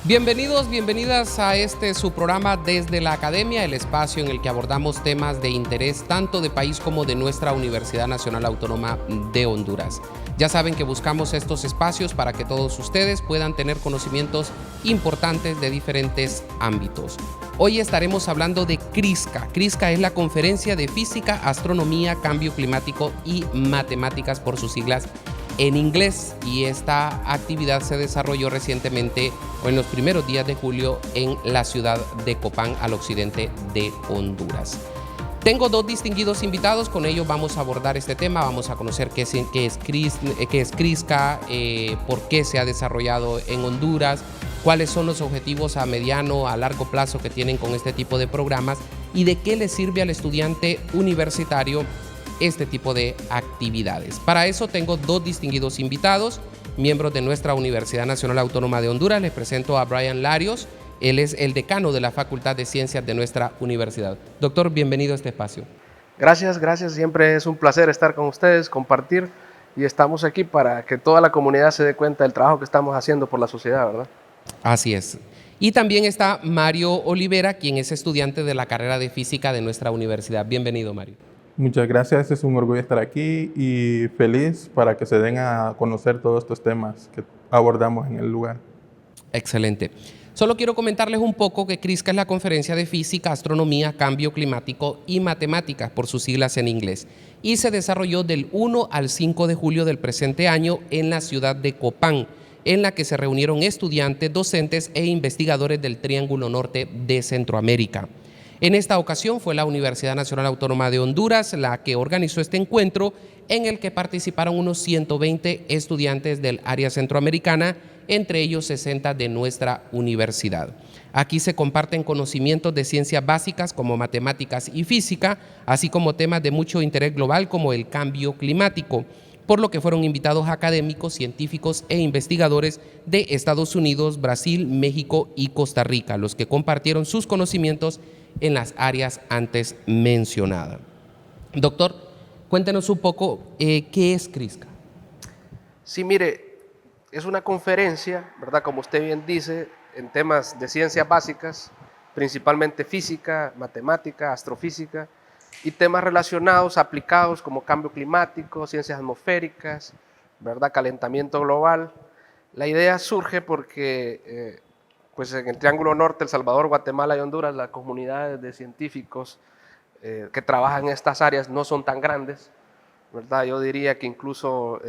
Bienvenidos, bienvenidas a su programa Desde la Academia, el espacio en el que abordamos temas de interés tanto de país como de nuestra Universidad Nacional Autónoma de Honduras. Ya saben que buscamos estos espacios para que todos ustedes puedan tener conocimientos importantes de diferentes ámbitos. Hoy estaremos hablando de CRISCA. CRISCA es la Conferencia de Física, Astronomía, Cambio Climático y Matemáticas por sus siglas en inglés, y esta actividad se desarrolló recientemente o en los primeros días de julio en la ciudad de Copán, al occidente de Honduras. Tengo dos distinguidos invitados, con ellos vamos a abordar este tema, vamos a conocer qué es CRISCA, por qué se ha desarrollado en Honduras, cuáles son los objetivos a mediano, a largo plazo que tienen con este tipo de programas y de qué le sirve al estudiante universitario este tipo de actividades. Para eso tengo dos distinguidos invitados, miembros de nuestra Universidad Nacional Autónoma de Honduras. Les presento a Brian Larios. Él es el decano de la Facultad de Ciencias de nuestra universidad. Doctor, bienvenido a este espacio. Gracias. Siempre es un placer estar con ustedes, compartir, y estamos aquí para que toda la comunidad se dé cuenta del trabajo que estamos haciendo por la sociedad, ¿verdad? Así es. Y también está Mario Olivera, quien es estudiante de la carrera de Física de nuestra universidad. Bienvenido, Mario. Muchas gracias, es un orgullo estar aquí y feliz para que se den a conocer todos estos temas que abordamos en el lugar. Excelente. Solo quiero comentarles un poco que CRISCA es la Conferencia de Física, Astronomía, Cambio Climático y Matemáticas, por sus siglas en inglés, y se desarrolló del 1 al 5 de julio del presente año en la ciudad de Copán, en la que se reunieron estudiantes, docentes e investigadores del Triángulo Norte de Centroamérica. En esta ocasión fue la Universidad Nacional Autónoma de Honduras la que organizó este encuentro, en el que participaron unos 120 estudiantes del área centroamericana, entre ellos 60 de nuestra universidad. Aquí se comparten conocimientos de ciencias básicas como matemáticas y física, así como temas de mucho interés global como el cambio climático, por lo que fueron invitados académicos, científicos e investigadores de Estados Unidos, Brasil, México y Costa Rica, los que compartieron sus conocimientos en las áreas antes mencionadas. Doctor, cuéntenos un poco qué es CRISCA. Sí, mire, es una conferencia, ¿verdad? Como usted bien dice, en temas de ciencias básicas, principalmente física, matemática, astrofísica, y temas relacionados, aplicados como cambio climático, ciencias atmosféricas, ¿verdad? Calentamiento global. La idea surge porque pues en el Triángulo Norte, El Salvador, Guatemala y Honduras, las comunidades de científicos que trabajan en estas áreas no son tan grandes, ¿verdad? Yo diría que incluso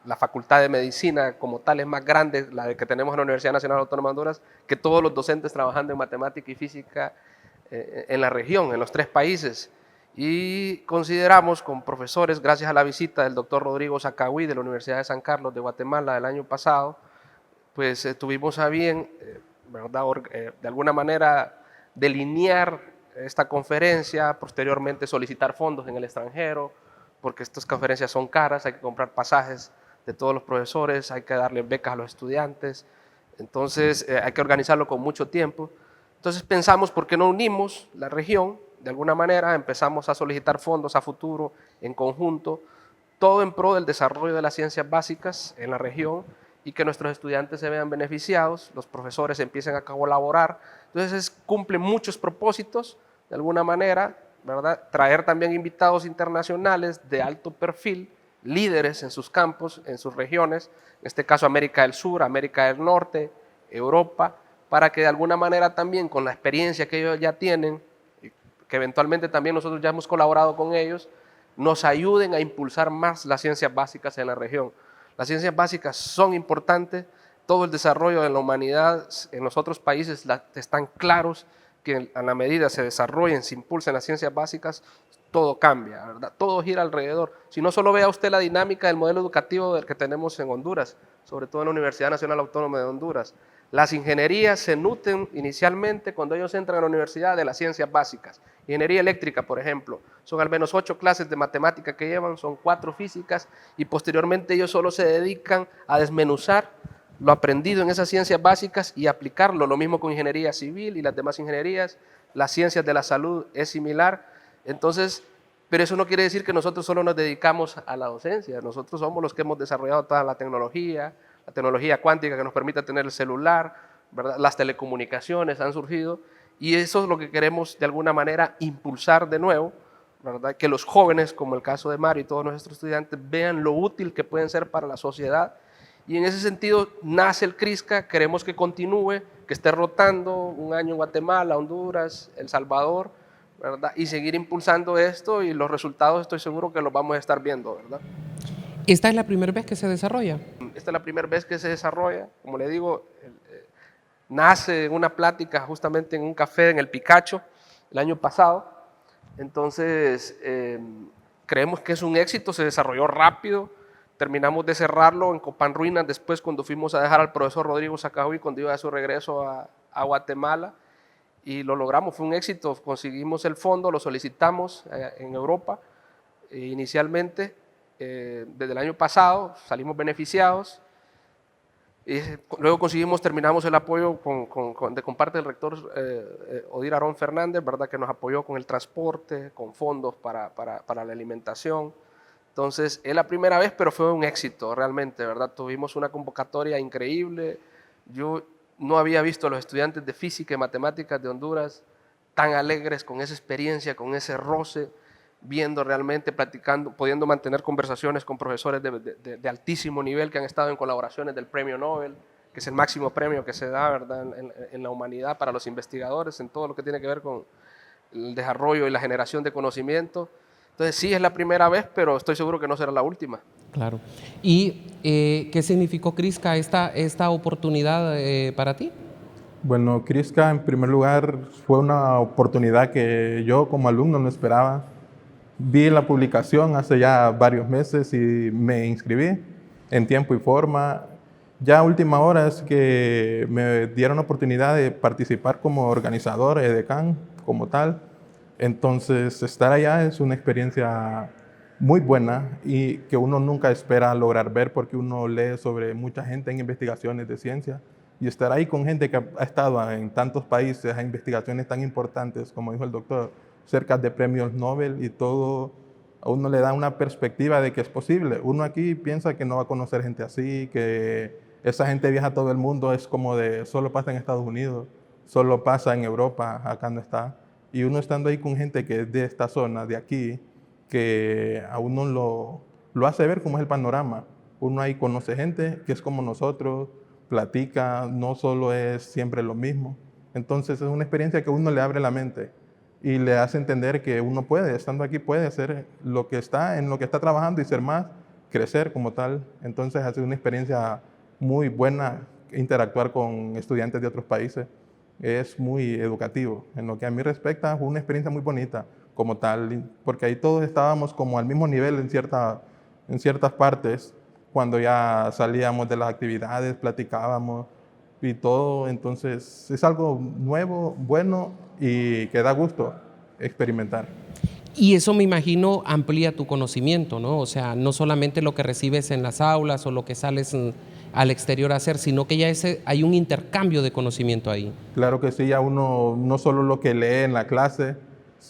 la Facultad de Medicina como tal es más grande, la que tenemos en la Universidad Nacional Autónoma de Honduras, que todos los docentes trabajando en matemática y física en la región, en los tres países. Y consideramos con profesores, gracias a la visita del doctor Rodrigo Zacahuí de la Universidad de San Carlos de Guatemala el año pasado, pues tuvimos a bien, ¿verdad? De alguna manera delinear esta conferencia, posteriormente solicitar fondos en el extranjero, porque estas conferencias son caras, hay que comprar pasajes de todos los profesores, hay que darle becas a los estudiantes, entonces hay que organizarlo con mucho tiempo. Entonces pensamos, ¿por qué no unimos la región? De alguna manera empezamos a solicitar fondos a futuro en conjunto, todo en pro del desarrollo de las ciencias básicas en la región y que nuestros estudiantes se vean beneficiados, los profesores empiecen a colaborar. Entonces cumple muchos propósitos de alguna manera, ¿verdad? Traer también invitados internacionales de alto perfil, líderes en sus campos, en sus regiones, en este caso América del Sur, América del Norte, Europa, para que de alguna manera también con la experiencia que ellos ya tienen, que eventualmente también nosotros ya hemos colaborado con ellos, nos ayuden a impulsar más las ciencias básicas en la región. Las ciencias básicas son importantes, todo el desarrollo de la humanidad en los otros países están claros que a la medida se desarrollen, se impulsen las ciencias básicas, todo cambia, ¿verdad? Todo gira alrededor. Si no, solo vea usted la dinámica del modelo educativo del que tenemos en Honduras, sobre todo en la Universidad Nacional Autónoma de Honduras. Las ingenierías se nutren inicialmente cuando ellos entran a la universidad de las ciencias básicas. Ingeniería eléctrica, por ejemplo, son al menos 8 clases de matemática que llevan, son 4 físicas y posteriormente ellos solo se dedican a desmenuzar lo aprendido en esas ciencias básicas y aplicarlo. Lo mismo con ingeniería civil y las demás ingenierías. Las ciencias de la salud es similar. Entonces, pero eso no quiere decir que nosotros solo nos dedicamos a la docencia. Nosotros somos los que hemos desarrollado toda la tecnología cuántica que nos permite tener el celular, ¿verdad? Las telecomunicaciones han surgido y eso es lo que queremos de alguna manera impulsar de nuevo, ¿verdad? Que los jóvenes, como el caso de Mario y todos nuestros estudiantes, vean lo útil que pueden ser para la sociedad. Y en ese sentido nace el CRISCA, queremos que continúe, que esté rotando un año en Guatemala, Honduras, El Salvador, ¿verdad? Y seguir impulsando esto y los resultados estoy seguro que los vamos a estar viendo, ¿verdad? ¿Esta es la primera vez que se desarrolla? Esta es la primera vez que se desarrolla, como le digo, nace en una plática justamente en un café en el Picacho el año pasado. Entonces, creemos que es un éxito, se desarrolló rápido, terminamos de cerrarlo en Copán Ruinas después cuando fuimos a dejar al profesor Rodrigo Sacajuy cuando iba a su regreso a Guatemala y lo logramos, fue un éxito, conseguimos el fondo, lo solicitamos en Europa inicialmente, desde el año pasado salimos beneficiados. Y luego terminamos el apoyo con parte del rector Odir Arón Fernández, ¿verdad? Que nos apoyó con el transporte, con fondos para la alimentación. Entonces, es la primera vez, pero fue un éxito realmente, ¿verdad? Tuvimos una convocatoria increíble. Yo no había visto a los estudiantes de física y matemáticas de Honduras tan alegres con esa experiencia, con ese roce, viendo realmente, platicando, pudiendo mantener conversaciones con profesores de altísimo nivel que han estado en colaboraciones del Premio Nobel, que es el máximo premio que se da, ¿verdad? En la humanidad para los investigadores, en todo lo que tiene que ver con el desarrollo y la generación de conocimiento. Entonces sí, es la primera vez, pero estoy seguro que no será la última. Claro. ¿Y qué significó, CRISCA, esta oportunidad para ti? Bueno, CRISCA en primer lugar fue una oportunidad que yo como alumno no esperaba. Vi la publicación hace ya varios meses y me inscribí en tiempo y forma. Ya a última hora es que me dieron la oportunidad de participar como organizador, edecán, como tal. Entonces, estar allá es una experiencia muy buena y que uno nunca espera lograr ver porque uno lee sobre mucha gente en investigaciones de ciencia y estar ahí con gente que ha estado en tantos países, en investigaciones tan importantes, como dijo el doctor, cerca de premios Nobel y todo, a uno le da una perspectiva de que es posible. Uno aquí piensa que no va a conocer gente así, que esa gente viaja a todo el mundo, es como de solo pasa en Estados Unidos, solo pasa en Europa, acá no está. Y uno estando ahí con gente que es de esta zona, de aquí, que a uno lo hace ver cómo es el panorama. Uno ahí conoce gente que es como nosotros, platica, no solo es siempre lo mismo. Entonces es una experiencia que a uno le abre la mente y le hace entender que uno puede, estando aquí, puede hacer lo que está, en lo que está trabajando y ser más, crecer como tal. Entonces ha sido una experiencia muy buena interactuar con estudiantes de otros países. Es muy educativo. En lo que a mí respecta, fue una experiencia muy bonita como tal, porque ahí todos estábamos como al mismo nivel en ciertas partes, cuando ya salíamos de las actividades, platicábamos y todo. Entonces es algo nuevo, bueno y que da gusto experimentar. Y eso, me imagino, amplía tu conocimiento, ¿no? O sea, no solamente lo que recibes en las aulas o lo que sales al exterior a hacer, sino que ya hay un intercambio de conocimiento ahí. Claro que sí, ya uno no solo lo que lee en la clase,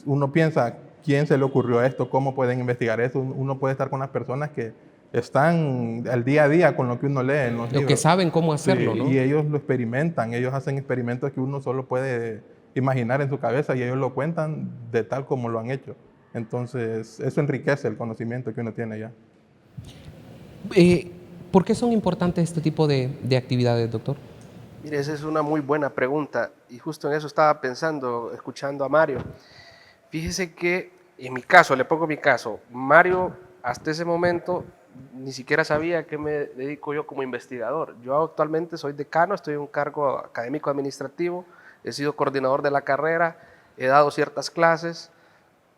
uno piensa, ¿quién se le ocurrió esto? ¿Cómo pueden investigar esto? Uno puede estar con las personas que están al día a día con lo que uno lee en los libros. Lo que saben cómo hacerlo, Sí, ¿no? y ellos lo experimentan, ellos hacen experimentos que uno solo puede imaginar en su cabeza y ellos lo cuentan de tal como lo han hecho. Entonces, eso enriquece el conocimiento que uno tiene ya. ¿Por qué son importantes este tipo de actividades, doctor? Mire, esa es una muy buena pregunta y justo en eso estaba pensando, escuchando a Mario. Fíjese que en mi caso, le pongo mi caso, Mario hasta ese momento ni siquiera sabía a qué me dedico yo como investigador. Yo actualmente soy decano, estoy en un cargo académico administrativo, he sido coordinador de la carrera, he dado ciertas clases,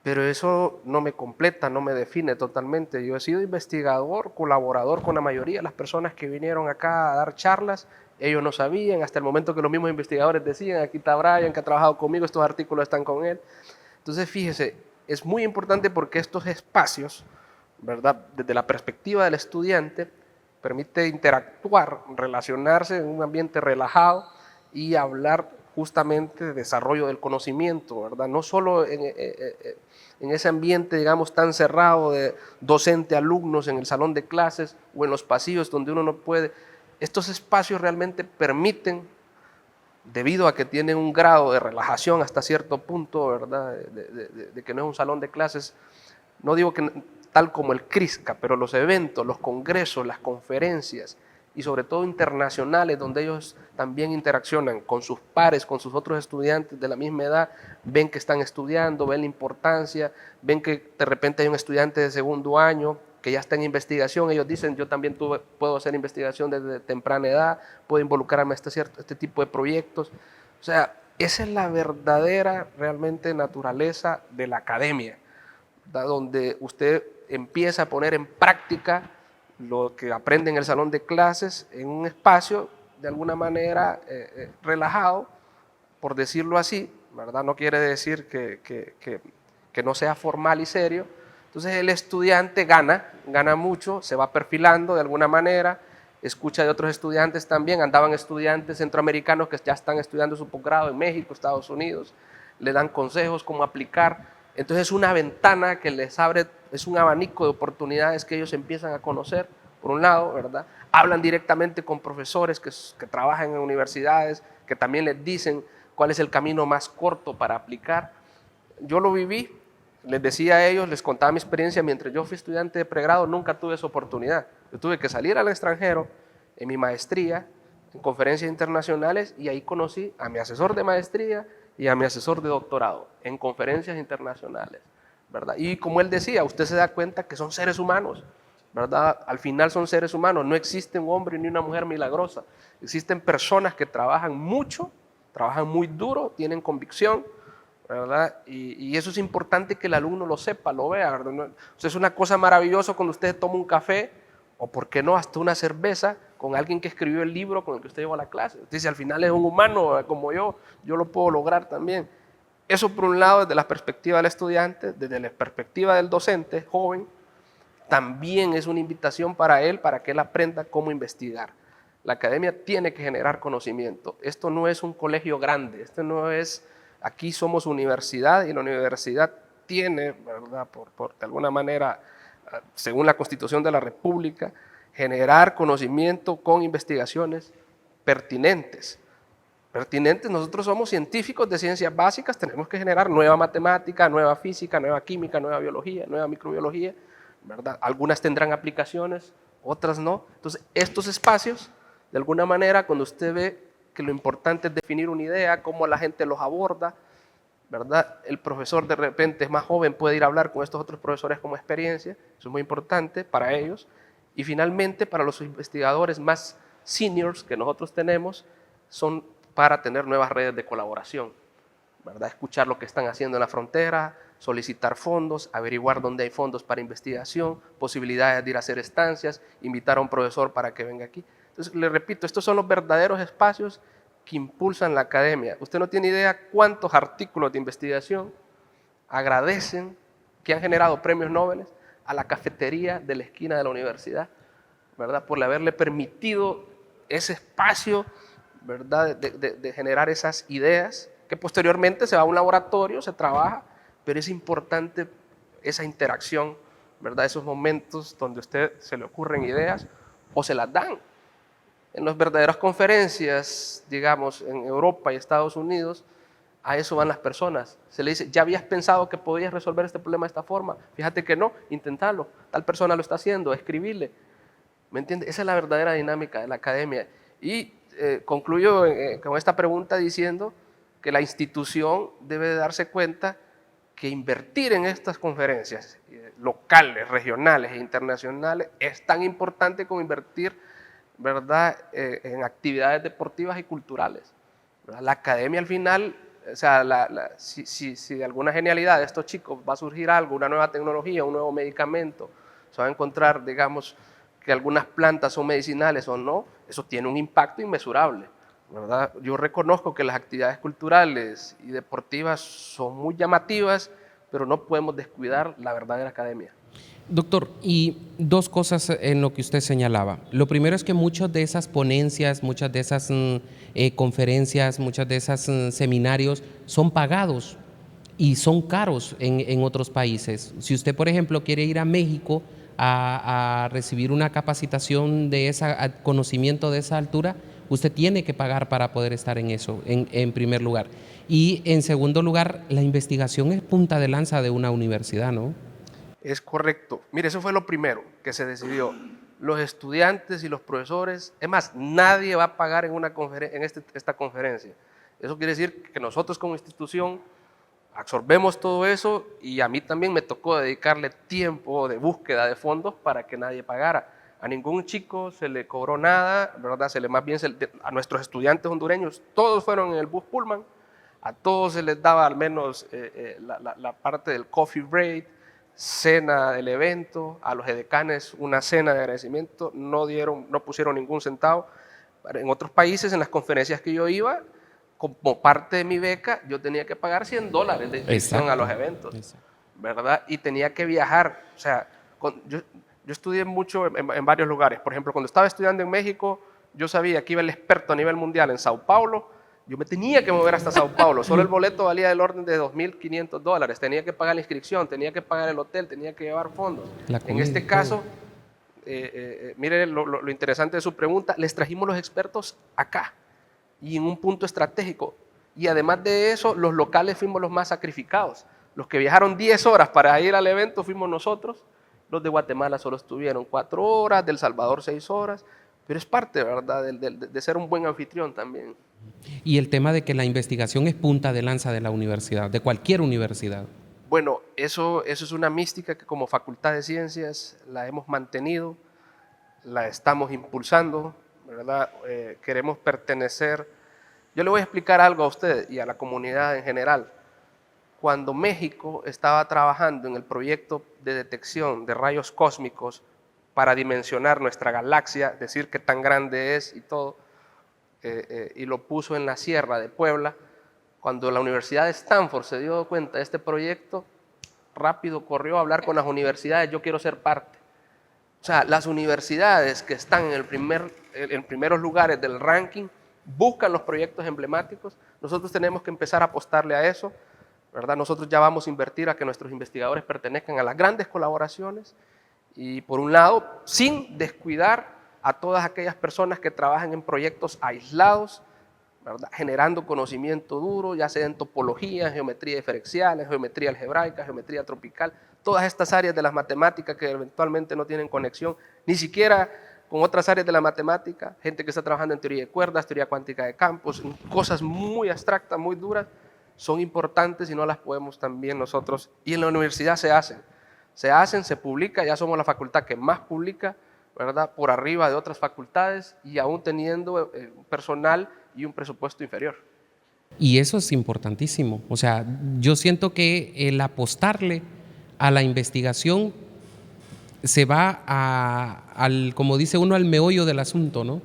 pero eso no me completa, no me define totalmente. Yo he sido investigador, colaborador con la mayoría de las personas que vinieron acá a dar charlas. Ellos no sabían, hasta el momento que los mismos investigadores decían, aquí está Brian, que ha trabajado conmigo, estos artículos están con él. Entonces, fíjese, es muy importante porque estos espacios, ¿verdad?, desde la perspectiva del estudiante, permite interactuar, relacionarse en un ambiente relajado y hablar justamente de desarrollo del conocimiento, ¿verdad? No solo en ese ambiente, digamos, tan cerrado de docente-alumnos en el salón de clases o en los pasillos donde uno no puede. Estos espacios realmente permiten debido a que tienen un grado de relajación hasta cierto punto, ¿verdad? De que no es un salón de clases, no digo que tal como el CRISCA, pero los eventos, los congresos, las conferencias y sobre todo internacionales, donde ellos también interaccionan con sus pares, con sus otros estudiantes de la misma edad, ven que están estudiando, ven la importancia, ven que de repente hay un estudiante de segundo año que ya está en investigación, ellos dicen, yo también puedo hacer investigación desde temprana edad, puedo involucrarme en este tipo de proyectos. O sea, esa es la verdadera, realmente, naturaleza de la academia, ¿verdad? Donde usted empieza a poner en práctica lo que aprende en el salón de clases en un espacio de alguna manera relajado, por decirlo así, ¿verdad? No quiere decir que no sea formal y serio. Entonces el estudiante gana mucho, se va perfilando de alguna manera, escucha de otros estudiantes también, andaban estudiantes centroamericanos que ya están estudiando su posgrado en México, Estados Unidos, le dan consejos cómo aplicar. Entonces es una ventana que les abre, es un abanico de oportunidades que ellos empiezan a conocer, por un lado, ¿verdad? Hablan directamente con profesores que trabajan en universidades, que también les dicen cuál es el camino más corto para aplicar. Yo lo viví, les decía a ellos, les contaba mi experiencia, mientras yo fui estudiante de pregrado nunca tuve esa oportunidad. Yo tuve que salir al extranjero en mi maestría, en conferencias internacionales, y ahí conocí a mi asesor de maestría y a mi asesor de doctorado en conferencias internacionales, ¿verdad? Y como él decía, usted se da cuenta que son seres humanos, ¿verdad? Al final son seres humanos, no existe un hombre ni una mujer milagrosa, existen personas que trabajan mucho, trabajan muy duro, tienen convicción, ¿verdad? Y eso es importante que el alumno lo sepa, lo vea, ¿verdad? O sea, es una cosa maravillosa cuando usted toma un café, o por qué no, hasta una cerveza, con alguien que escribió el libro con el que usted llevó a la clase. Usted dice, al final es un humano como yo lo puedo lograr también. Eso por un lado, desde la perspectiva del estudiante, desde la perspectiva del docente joven, también es una invitación para él, para que él aprenda cómo investigar. La academia tiene que generar conocimiento. Esto no es un colegio grande, esto no es, aquí somos universidad, y la universidad tiene, ¿verdad? De alguna manera, según la Constitución de la República, generar conocimiento con investigaciones pertinentes. Nosotros somos científicos de ciencias básicas, tenemos que generar nueva matemática, nueva física, nueva química, nueva biología, nueva microbiología, ¿verdad? Algunas tendrán aplicaciones, otras no. Entonces, estos espacios, de alguna manera, cuando usted ve que lo importante es definir una idea, cómo la gente los aborda, ¿verdad? El profesor de repente es más joven, puede ir a hablar con estos otros profesores como experiencia, eso es muy importante para ellos. Y finalmente, para los investigadores más seniors que nosotros tenemos, son para tener nuevas redes de colaboración, ¿verdad? Escuchar lo que están haciendo en la frontera, solicitar fondos, averiguar dónde hay fondos para investigación, posibilidades de ir a hacer estancias, invitar a un profesor para que venga aquí. Entonces, le repito, estos son los verdaderos espacios que impulsan la academia. Usted no tiene idea cuántos artículos de investigación agradecen que han generado premios Nobel a la cafetería de la esquina de la universidad, ¿verdad? Por haberle permitido ese espacio, ¿verdad? De generar esas ideas, que posteriormente se va a un laboratorio, se trabaja, pero es importante esa interacción, ¿verdad? Esos momentos donde a usted se le ocurren ideas o se las dan. En las verdaderas conferencias, digamos, en Europa y Estados Unidos, a eso van las personas. Se le dice, ¿ya habías pensado que podías resolver este problema de esta forma? Fíjate que no, intentalo. Tal persona lo está haciendo, escribirle. ¿Me entiendes? Esa es la verdadera dinámica de la academia. Y concluyo con esta pregunta diciendo que la institución debe de darse cuenta que invertir en estas conferencias locales, regionales e internacionales es tan importante como invertir, ¿verdad? En actividades deportivas y culturales, ¿verdad? La academia al final, o sea, si de alguna genialidad de estos chicos va a surgir algo, una nueva tecnología, un nuevo medicamento, se va a encontrar, digamos, que algunas plantas son medicinales o no, eso tiene un impacto inmesurable, ¿verdad? Yo reconozco que las actividades culturales y deportivas son muy llamativas, pero no podemos descuidar la verdadera academia. Doctor, y dos cosas en lo que usted señalaba. Lo primero es que muchas de esas ponencias, muchas de esas conferencias, muchas de esos seminarios son pagados y son caros en otros países. Si usted, por ejemplo, quiere ir a México a recibir una capacitación de ese conocimiento de esa altura, Usted tiene que pagar para poder estar en eso, en primer lugar. Y en segundo lugar, la investigación es punta de lanza de una universidad, ¿no? Es correcto. Mire, eso fue lo primero que se decidió. Los estudiantes y los profesores, es más, nadie va a pagar en esta conferencia. Eso quiere decir que nosotros como institución absorbemos todo eso, y a mí también me tocó dedicarle tiempo de búsqueda de fondos para que nadie pagara. A ningún chico se le cobró nada, ¿verdad? A nuestros estudiantes hondureños, todos fueron en el bus Pullman, a todos se les daba al menos la parte del coffee break, cena del evento, a los edecanes una cena de agradecimiento, no pusieron ningún centavo. En otros países, en las conferencias que yo iba, como parte de mi beca, yo tenía que pagar $100 de inscripción a los eventos, ¿verdad? Y tenía que viajar. O sea, yo estudié mucho en varios lugares. Por ejemplo, cuando estaba estudiando en México, yo sabía que iba el experto a nivel mundial en Sao Paulo. Yo me tenía que mover hasta Sao Paulo. Solo el boleto valía del orden de $2.500. Tenía que pagar la inscripción, tenía que pagar el hotel, tenía que llevar fondos. En este caso, mire lo interesante de su pregunta, les trajimos los expertos acá y en un punto estratégico. Y además de eso, los locales fuimos los más sacrificados. Los que viajaron 10 horas para ir al evento fuimos nosotros. Los de Guatemala solo estuvieron 4 horas, del Salvador 6 horas. Pero es parte, ¿verdad?, de ser un buen anfitrión también. Y el tema de que la investigación es punta de lanza de la universidad, de cualquier universidad. Bueno, eso es una mística que como Facultad de Ciencias la hemos mantenido, la estamos impulsando, ¿verdad? Queremos pertenecer. Yo le voy a explicar algo a usted y a la comunidad en general. Cuando México estaba trabajando en el proyecto de detección de rayos cósmicos para dimensionar nuestra galaxia, decir qué tan grande es y todo, y lo puso en la Sierra de Puebla, cuando la Universidad de Stanford se dio cuenta de este proyecto, rápido corrió a hablar con las universidades, yo quiero ser parte. O sea, las universidades que están en primeros lugares del ranking buscan los proyectos emblemáticos. Nosotros tenemos que empezar a apostarle a eso, ¿verdad? Nosotros ya vamos a invertir a que nuestros investigadores pertenezcan a las grandes colaboraciones y, por un lado, sin descuidar a todas aquellas personas que trabajan en proyectos aislados, ¿verdad?, generando conocimiento duro, ya sea en topología, en geometría diferencial, en geometría algebraica, geometría tropical, todas estas áreas de las matemáticas que eventualmente no tienen conexión, ni siquiera con otras áreas de la matemática, gente que está trabajando en teoría de cuerdas, teoría cuántica de campos, cosas muy abstractas, muy duras, son importantes y no las podemos también nosotros, y en la universidad se publica, ya somos la facultad que más publica, ¿verdad?, por arriba de otras facultades y aún teniendo personal y un presupuesto inferior. Y eso es importantísimo. O sea, yo siento que el apostarle a la investigación se va como dice uno, al meollo del asunto, ¿no?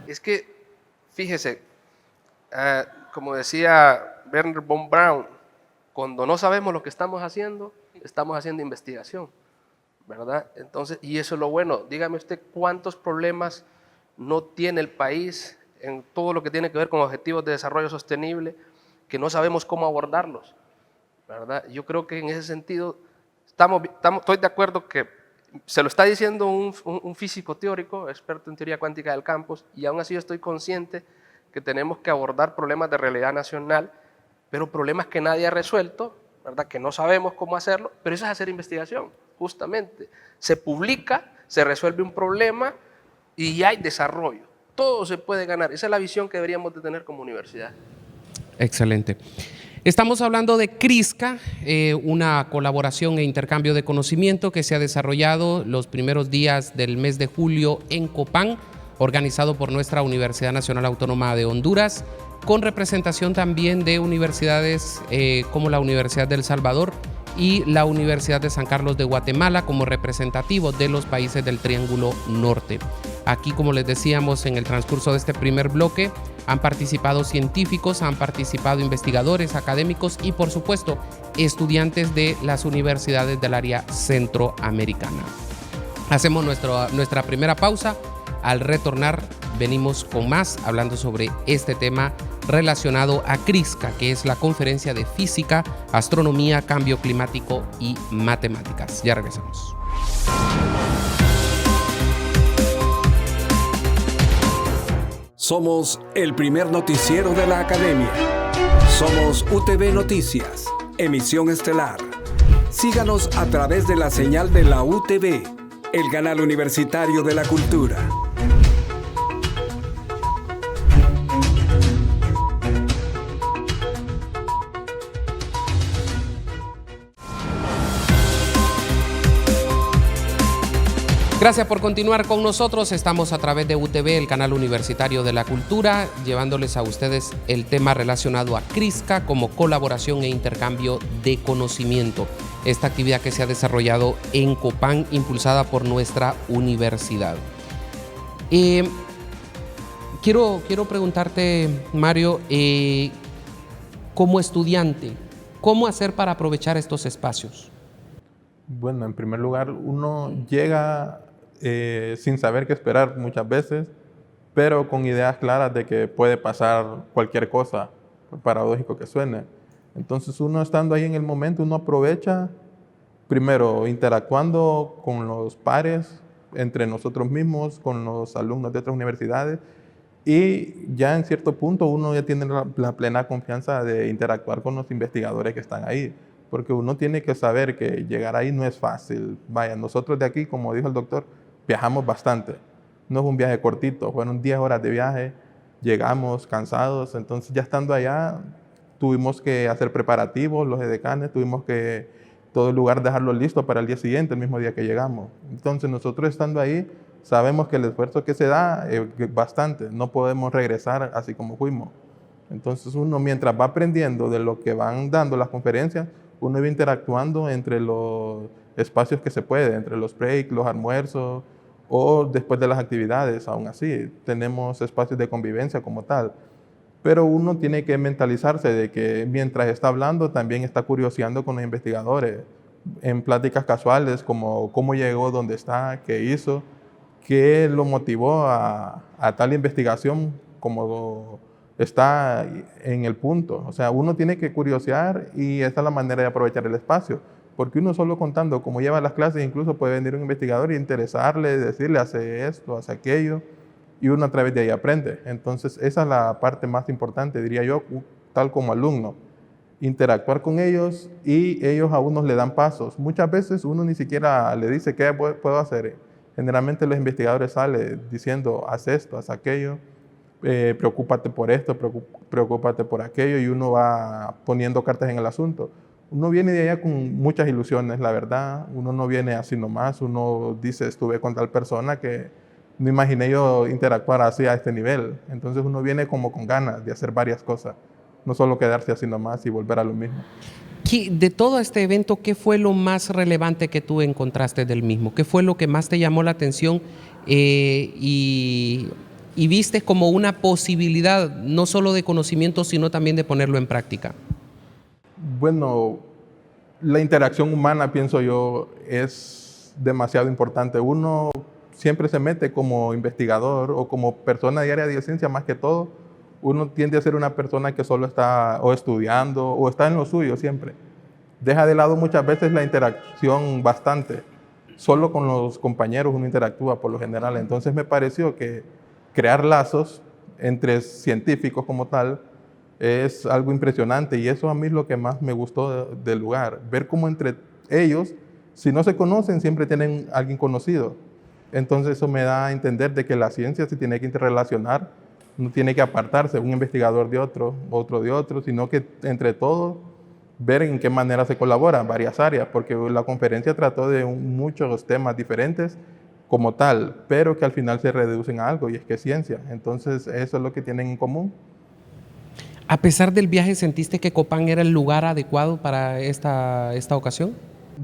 Es que, fíjese, como decía Wernher von Braun, cuando no sabemos lo que estamos haciendo investigación, ¿verdad? Entonces, y eso es lo bueno. Dígame usted cuántos problemas no tiene el país en todo lo que tiene que ver con objetivos de desarrollo sostenible, que no sabemos cómo abordarlos, ¿verdad? Yo creo que en ese sentido estoy de acuerdo que se lo está diciendo un físico teórico, experto en teoría cuántica del campus, y aún así yo estoy consciente que tenemos que abordar problemas de realidad nacional, pero problemas que nadie ha resuelto, ¿verdad?, que no sabemos cómo hacerlo, pero eso es hacer investigación, justamente. Se publica, se resuelve un problema y hay desarrollo. Todo se puede ganar. Esa es la visión que deberíamos de tener como universidad. Excelente. Estamos hablando de CRISCA, una colaboración e intercambio de conocimiento que se ha desarrollado los primeros días del mes de julio en Copán, organizado por nuestra Universidad Nacional Autónoma de Honduras, con representación también de universidades como la Universidad del Salvador y la Universidad de San Carlos de Guatemala como representativos de los países del Triángulo Norte. Aquí, como les decíamos en el transcurso de este primer bloque, han participado científicos, han participado investigadores, académicos y, por supuesto, estudiantes de las universidades del área centroamericana. Hacemos nuestra primera pausa. Al retornar, venimos con más, hablando sobre este tema relacionado a CRISCA, que es la Conferencia de Física, Astronomía, Cambio Climático y Matemáticas. Ya regresamos. Somos el primer noticiero de la Academia. Somos UTV Noticias, emisión estelar. Síganos a través de la señal de la UTV, el canal universitario de la cultura. Gracias por continuar con nosotros. Estamos a través de UTV, el canal universitario de la cultura, llevándoles a ustedes el tema relacionado a CRISCA como colaboración e intercambio de conocimiento. Esta actividad que se ha desarrollado en Copán, impulsada por nuestra universidad. Quiero preguntarte, Mario, como estudiante, ¿cómo hacer para aprovechar estos espacios? Bueno, en primer lugar, uno llega sin saber qué esperar muchas veces, pero con ideas claras de que puede pasar cualquier cosa, por paradójico que suene. Entonces uno estando ahí en el momento, uno aprovecha, primero interactuando con los pares, entre nosotros mismos, con los alumnos de otras universidades, y ya en cierto punto uno ya tiene la plena confianza de interactuar con los investigadores que están ahí, porque uno tiene que saber que llegar ahí no es fácil. Vaya, nosotros de aquí, como dijo el doctor, viajamos bastante. No es un viaje cortito, fueron 10 horas de viaje, llegamos cansados, entonces ya estando allá tuvimos que hacer preparativos, los edecanes, tuvimos que todo el lugar dejarlo listo para el día siguiente, el mismo día que llegamos. Entonces nosotros estando ahí sabemos que el esfuerzo que se da es bastante, no podemos regresar así como fuimos. Entonces uno mientras va aprendiendo de lo que van dando las conferencias, uno va interactuando entre los espacios que se puede, entre los breaks, los almuerzos o después de las actividades. Aún así, tenemos espacios de convivencia como tal. Pero uno tiene que mentalizarse de que mientras está hablando, también está curioseando con los investigadores en pláticas casuales, como cómo llegó, dónde está, qué hizo, qué lo motivó a tal investigación, como está en el punto. O sea, uno tiene que curiosear y esta es la manera de aprovechar el espacio. Porque uno solo contando cómo lleva las clases, incluso puede venir un investigador e interesarle, decirle, hace esto, hace aquello, y uno a través de ahí aprende. Entonces, esa es la parte más importante, diría yo, tal como alumno. Interactuar con ellos y ellos a uno le dan pasos. Muchas veces uno ni siquiera le dice qué puedo hacer. Generalmente los investigadores salen diciendo, haz esto, haz aquello, preocúpate por esto, preocúpate por aquello, y uno va poniendo cartas en el asunto. Uno viene de allá con muchas ilusiones, la verdad. Uno no viene así nomás. Uno dice, estuve con tal persona que no imaginé yo interactuar así a este nivel. Entonces uno viene como con ganas de hacer varias cosas, no solo quedarse así nomás y volver a lo mismo. De todo este evento, ¿qué fue lo más relevante que tú encontraste del mismo? ¿Qué fue lo que más te llamó la atención y viste como una posibilidad, no solo de conocimiento, sino también de ponerlo en práctica? Bueno, la interacción humana, pienso yo, es demasiado importante. Uno siempre se mete como investigador o como persona de área de ciencia, más que todo. Uno tiende a ser una persona que solo está o estudiando o está en lo suyo siempre. Deja de lado muchas veces la interacción bastante. Solo con los compañeros uno interactúa por lo general. Entonces me pareció que crear lazos entre científicos como tal es algo impresionante, y eso a mí es lo que más me gustó del lugar. Ver cómo entre ellos, si no se conocen, siempre tienen a alguien conocido. Entonces eso me da a entender de que la ciencia se tiene que interrelacionar, no tiene que apartarse un investigador de otro, otro de otro, sino que entre todos ver en qué manera se colabora en varias áreas, porque la conferencia trató de muchos temas diferentes como tal, pero que al final se reducen a algo, y es que es ciencia. Entonces eso es lo que tienen en común. A pesar del viaje, ¿sentiste que Copán era el lugar adecuado para esta ocasión?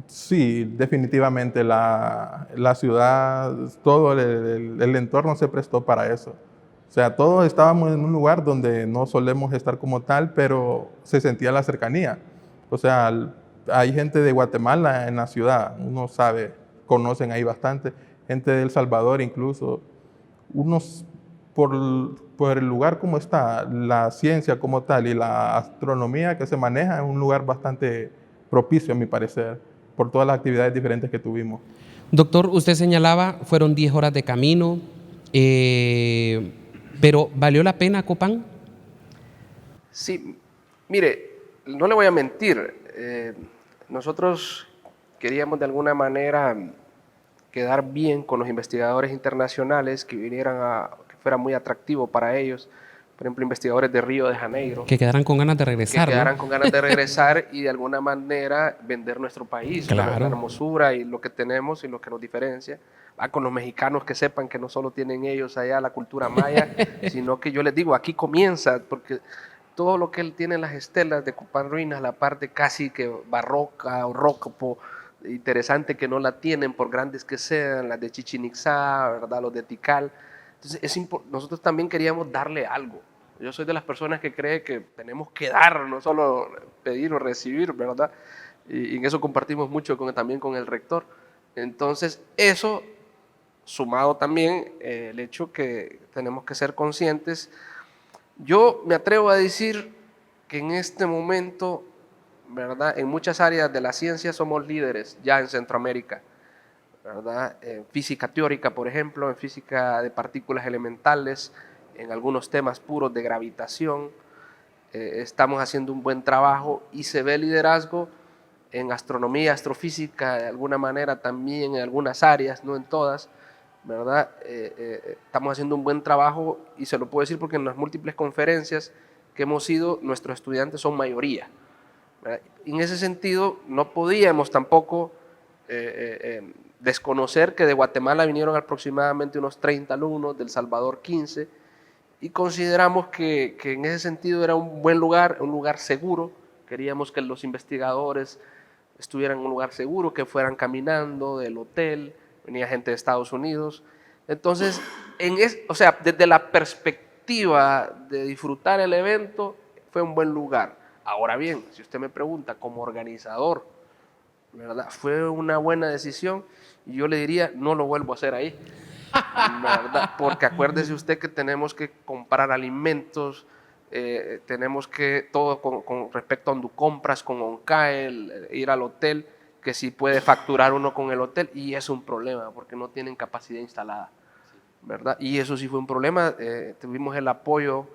Sí, definitivamente la ciudad, todo el entorno se prestó para eso. O sea, todos estábamos en un lugar donde no solemos estar como tal, pero se sentía la cercanía. O sea, hay gente de Guatemala en la ciudad, uno sabe, conocen ahí bastante, gente de El Salvador incluso. Unos, por el lugar como está, la ciencia como tal y la astronomía que se maneja, es un lugar bastante propicio a mi parecer, por todas las actividades diferentes que tuvimos. Doctor, usted señalaba, fueron 10 horas de camino. Pero ¿valió la pena, Copán? Sí, mire, no le voy a mentir, nosotros queríamos de alguna manera quedar bien con los investigadores internacionales que que fuera muy atractivo para ellos, por ejemplo, investigadores de Río de Janeiro, Que quedaran con ganas de que regresar, quedaran ¿no? con ganas de regresar y de alguna manera vender nuestro país, Claro. la hermosura y lo que tenemos y lo que nos diferencia. Con los mexicanos que sepan que no solo tienen ellos allá la cultura maya, sino que yo les digo, aquí comienza, porque todo lo que él tiene en las estelas de Copán Ruinas, la parte casi que barroca o rocopo, interesante que no la tienen por grandes que sean, las de Chichén Itzá, ¿verdad? Los de Tikal. Entonces nosotros también queríamos darle algo. Yo soy de las personas que cree que tenemos que dar, no solo pedir o recibir, ¿verdad? Y en eso compartimos mucho también con el rector. Entonces, eso sumado también el hecho que tenemos que ser conscientes. Yo me atrevo a decir que en este momento, ¿verdad? En muchas áreas de la ciencia somos líderes ya en Centroamérica, ¿verdad? En física teórica, por ejemplo, en física de partículas elementales, en algunos temas puros de gravitación, estamos haciendo un buen trabajo y se ve liderazgo en astronomía, astrofísica, de alguna manera también en algunas áreas, no en todas, ¿verdad? Estamos haciendo un buen trabajo y se lo puedo decir porque en las múltiples conferencias que hemos ido, nuestros estudiantes son mayoría, ¿verdad? En ese sentido, no podíamos tampoco desconocer que de Guatemala vinieron aproximadamente unos 30 alumnos, del Salvador 15, y consideramos que en ese sentido era un buen lugar, un lugar seguro. Queríamos que los investigadores estuvieran en un lugar seguro, que fueran caminando del hotel, venía gente de Estados Unidos. Entonces, o sea, desde la perspectiva de disfrutar el evento, fue un buen lugar. Ahora bien, si usted me pregunta como organizador, ¿verdad? ¿Fue una buena decisión? Y yo le diría, no lo vuelvo a hacer ahí, ¿verdad? Porque acuérdese usted que tenemos que comprar alimentos, tenemos que, todo con respecto a donde compras, con OnCael, ir al hotel, que si puede facturar uno con el hotel, y es un problema, porque no tienen capacidad instalada, ¿verdad? Y eso sí fue un problema, tuvimos el apoyo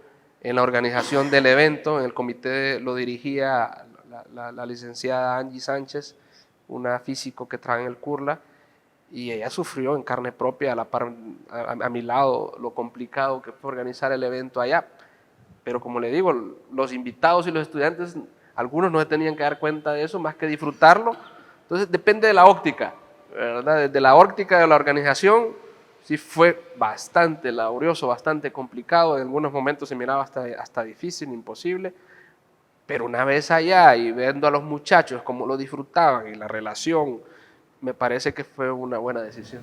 en la organización del evento, en el comité lo dirigía la licenciada Angie Sánchez, una físico que trae en el CURLA, y ella sufrió en carne propia a mi lado lo complicado que fue organizar el evento allá. Pero como le digo, los invitados y los estudiantes, algunos no se tenían que dar cuenta de eso más que disfrutarlo. Entonces depende de la óptica, ¿verdad? Desde la óptica de la organización, sí fue bastante laborioso, bastante complicado, en algunos momentos se miraba hasta difícil, imposible, pero una vez allá y viendo a los muchachos cómo lo disfrutaban y la relación, me parece que fue una buena decisión.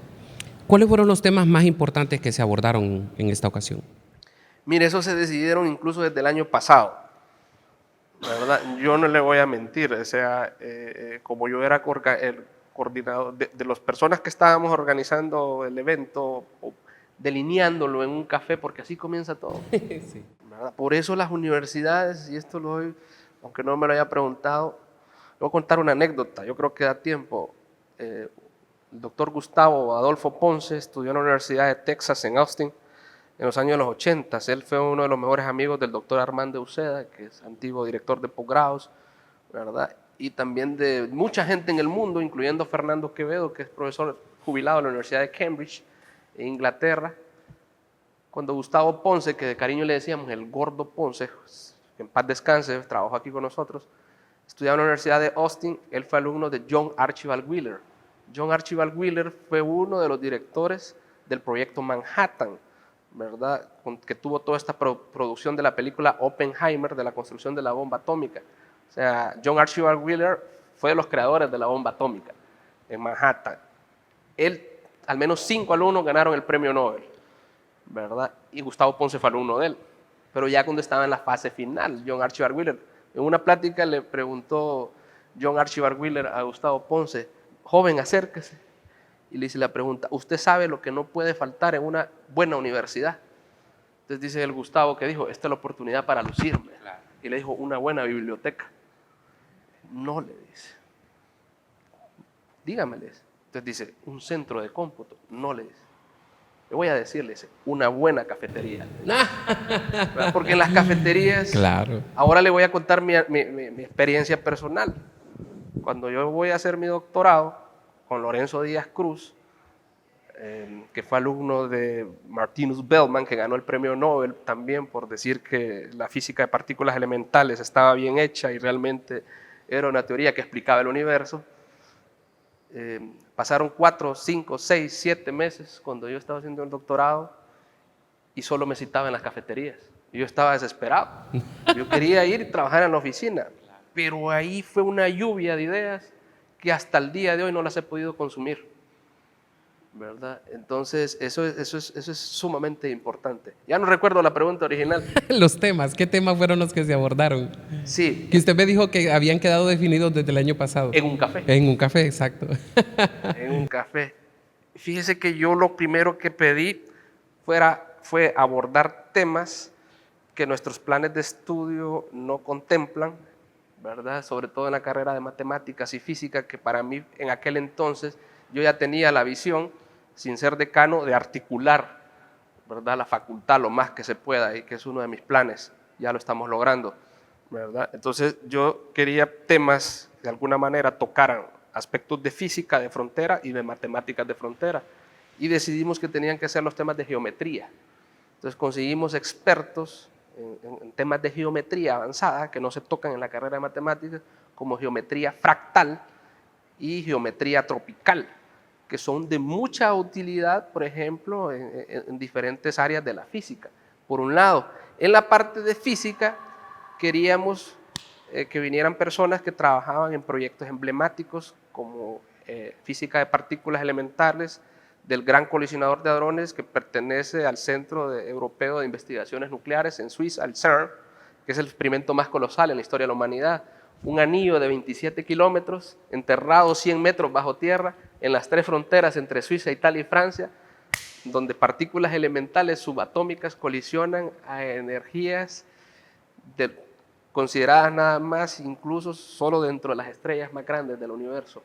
¿Cuáles fueron los temas más importantes que se abordaron en esta ocasión? Mire, eso se decidieron incluso desde el año pasado, ¿verdad? Yo no le voy a mentir, o sea, como yo era el coordinador de las personas que estábamos organizando el evento, o delineándolo en un café, porque así comienza todo. Sí. ¿Verdad? Por eso las universidades, y esto lo doy, aunque no me lo haya preguntado, voy a contar una anécdota, yo creo que da tiempo. El doctor Gustavo Adolfo Ponce estudió en la Universidad de Texas en Austin en los años 80. Él fue uno de los mejores amigos del doctor Armando Uceda, que es antiguo director de posgrados, ¿verdad? Y también de mucha gente en el mundo, incluyendo Fernando Quevedo, que es profesor jubilado de la Universidad de Cambridge, en Inglaterra. Cuando Gustavo Ponce, que de cariño le decíamos el gordo Ponce, que en paz descanse, trabajó aquí con nosotros, estudiaba en la Universidad de Austin, él fue alumno de John Archibald Wheeler. John Archibald Wheeler fue uno de los directores del proyecto Manhattan, ¿verdad? Que tuvo toda esta producción de la película Oppenheimer, de la construcción de la bomba atómica. O sea, John Archibald Wheeler fue de los creadores de la bomba atómica en Manhattan. Él, al menos 5 alumnos ganaron el premio Nobel, ¿verdad? Y Gustavo Ponce fue alumno de él. Pero ya cuando estaba en la fase final, John Archibald Wheeler, en una plática le preguntó John Archibald Wheeler a Gustavo Ponce, joven, acérquese, y le hice la pregunta, ¿usted sabe lo que no puede faltar en una buena universidad? Entonces dice el Gustavo que dijo, esta es la oportunidad para lucirme. Claro. Y le dijo, una buena biblioteca. No, le dice. Dígameles. Entonces dice, un centro de cómputo. No, le dice. yo voy a decirles, una buena cafetería. ¿Verdad? Porque en las cafeterías, Claro. ahora le voy a contar mi experiencia personal. Cuando yo voy a hacer mi doctorado con Lorenzo Díaz Cruz, que fue alumno de Martinus Bellman, que ganó el premio Nobel también por decir que la física de partículas elementales estaba bien hecha y realmente era una teoría que explicaba el universo. Pasaron 4, 5, 6, 7 meses cuando yo estaba haciendo el doctorado y solo me citaba en las cafeterías. Y yo estaba desesperado. Yo quería ir y trabajar en la oficina, pero ahí fue una lluvia de ideas que hasta el día de hoy no las he podido consumir, ¿verdad? Entonces, eso es sumamente importante. Ya no recuerdo la pregunta original. Los temas, ¿qué temas fueron los que se abordaron? Sí, Que usted me dijo que habían quedado definidos desde el año pasado. en un café. En un café, exacto. En un café. Fíjese que yo lo primero que pedí fue abordar temas que nuestros planes de estudio no contemplan, ¿verdad? Sobre todo en la carrera de matemáticas y física, que para mí en aquel entonces yo ya tenía la visión, sin ser decano, de articular, ¿verdad?, la facultad lo más que se pueda, y que es uno de mis planes, ya lo estamos logrando, ¿verdad? Entonces yo quería temas que de alguna manera tocaran aspectos de física de frontera y de matemáticas de frontera, y decidimos que tenían que ser los temas de geometría. Entonces conseguimos expertos en temas de geometría avanzada que no se tocan en la carrera de matemáticas, como geometría fractal y geometría tropical, que son de mucha utilidad, por ejemplo, en diferentes áreas de la física. Por un lado, en la parte de física queríamos que vinieran personas que trabajaban en proyectos emblemáticos como física de partículas elementales del Gran Colisionador de Hadrones, que pertenece al Centro Europeo de Investigaciones Nucleares en Suiza, al CERN, que es el experimento más colosal en la historia de la humanidad. Un anillo de 27 kilómetros, enterrado 100 metros bajo tierra, en las 3 fronteras entre Suiza, Italia y Francia, donde partículas elementales subatómicas colisionan a energías consideradas nada más, incluso solo dentro de las estrellas más grandes del universo.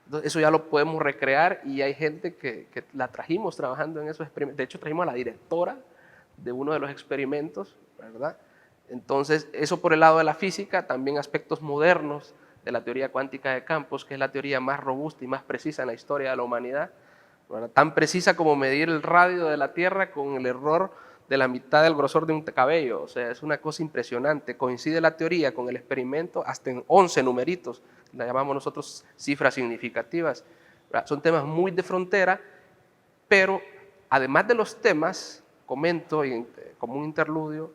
Entonces, eso ya lo podemos recrear y hay gente que la trajimos trabajando en esos experimentos. De hecho, trajimos a la directora de uno de los experimentos, ¿verdad? Entonces, eso por el lado de la física, también aspectos modernos de la teoría cuántica de campos, que es la teoría más robusta y más precisa en la historia de la humanidad, ¿verdad? Tan precisa como medir el radio de la Tierra con el error de la mitad del grosor de un cabello. O sea, es una cosa impresionante. Coincide la teoría con el experimento hasta en 11 numeritos, la llamamos nosotros cifras significativas, ¿verdad? Son temas muy de frontera, pero además de los temas, comento como un interludio,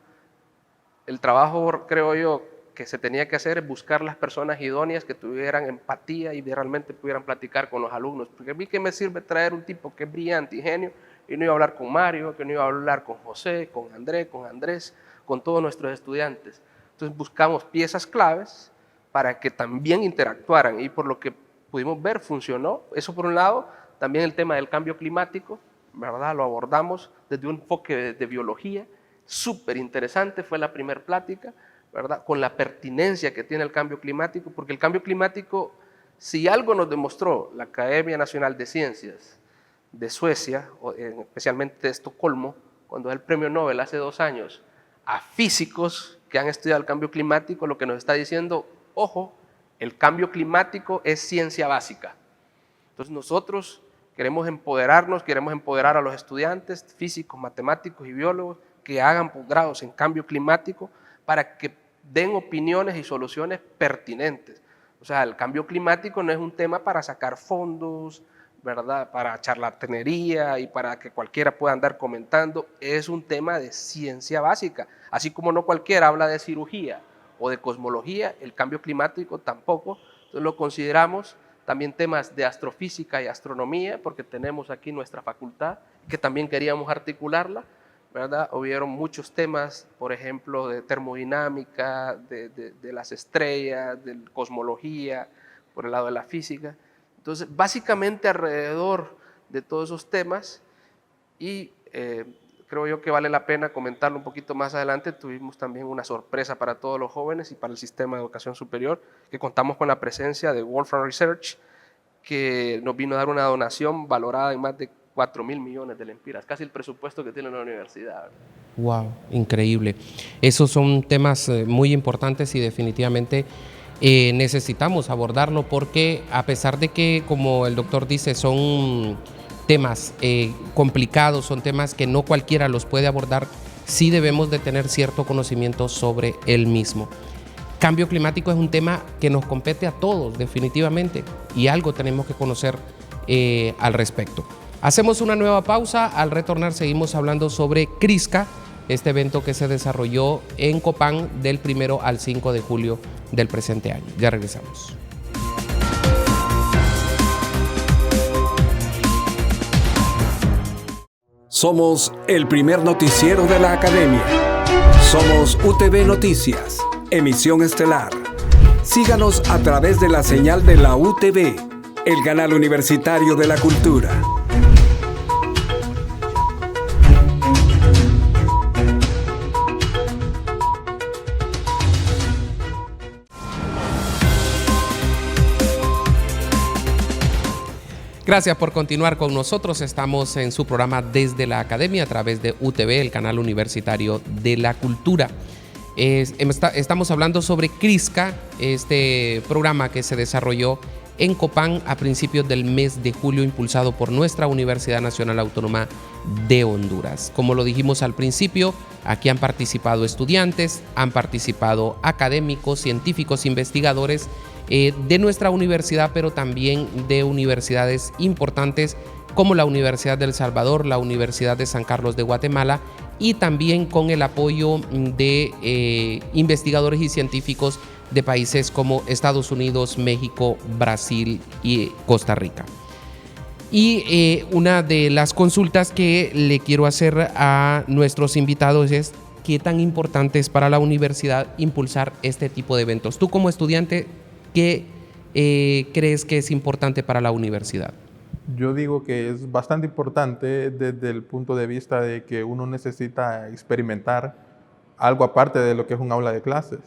el trabajo, creo yo, que se tenía que hacer es buscar las personas idóneas que tuvieran empatía y realmente pudieran platicar con los alumnos. Porque a mí que me sirve traer un tipo que es brillante y genio, y no iba a hablar con Mario, que no iba a hablar con José, con Andrés, con todos nuestros estudiantes. Entonces buscamos piezas claves para que también interactuaran, y por lo que pudimos ver funcionó. Eso por un lado. También el tema del cambio climático, ¿verdad? Lo abordamos desde un enfoque de biología, súper interesante, fue la primera plática, ¿verdad? Con la pertinencia que tiene el cambio climático, porque el cambio climático, si algo nos demostró la Academia Nacional de Ciencias de Suecia, especialmente de Estocolmo, cuando da el premio Nobel hace 2 años a físicos que han estudiado el cambio climático, lo que nos está diciendo, ojo, el cambio climático es ciencia básica. Entonces nosotros queremos empoderarnos, queremos empoderar a los estudiantes físicos, matemáticos y biólogos que hagan posgrados en cambio climático para que den opiniones y soluciones pertinentes. O sea, el cambio climático no es un tema para sacar fondos, ¿verdad?, para charlatanería y para que cualquiera pueda andar comentando. Es un tema de ciencia básica. Así como no cualquiera habla de cirugía o de cosmología, el cambio climático tampoco. Entonces lo consideramos también temas de astrofísica y astronomía, porque tenemos aquí nuestra facultad, que también queríamos articularla, ¿verdad? Hubieron muchos temas, por ejemplo, de termodinámica, de las estrellas, de cosmología, por el lado de la física. Entonces, básicamente alrededor de todos esos temas, y creo yo que vale la pena comentarlo un poquito más adelante, tuvimos también una sorpresa para todos los jóvenes y para el sistema de educación superior, que contamos con la presencia de Wolfram Research, que nos vino a dar una donación valorada en más de 4.000 millones de lempiras, casi el presupuesto que tiene la universidad. Wow, increíble. Esos son temas muy importantes y definitivamente necesitamos abordarlo porque a pesar de que, como el doctor dice, son temas complicados, son temas que no cualquiera los puede abordar, sí debemos de tener cierto conocimiento sobre el mismo. Cambio climático es un tema que nos compete a todos, definitivamente, y algo tenemos que conocer al respecto. Hacemos una nueva pausa, al retornar seguimos hablando sobre CRISCA, este evento que se desarrolló en Copán del 1 al 5 de julio del presente año. Ya regresamos. Somos el primer noticiero de la Academia. Somos UTV Noticias, emisión estelar. Síganos a través de la señal de la UTV, el canal universitario de la cultura. Gracias por continuar con nosotros. Estamos en su programa Desde la Academia a través de UTV, el canal universitario de la cultura. Estamos hablando sobre CRISCA, este programa que se desarrolló en Copán a principios del mes de julio, impulsado por nuestra Universidad Nacional Autónoma de Honduras. Como lo dijimos al principio, aquí han participado estudiantes, han participado académicos, científicos, investigadores de nuestra universidad, pero también de universidades importantes como la Universidad del Salvador, la Universidad de San Carlos de Guatemala, y también con el apoyo de investigadores y científicos de países como Estados Unidos, México, Brasil y Costa Rica. Y una de las consultas que le quiero hacer a nuestros invitados es: ¿qué tan importante es para la universidad impulsar este tipo de eventos? Tú, como estudiante, ¿qué crees que es importante para la universidad? Yo digo que es bastante importante desde el punto de vista de que uno necesita experimentar algo aparte de lo que es un aula de clases.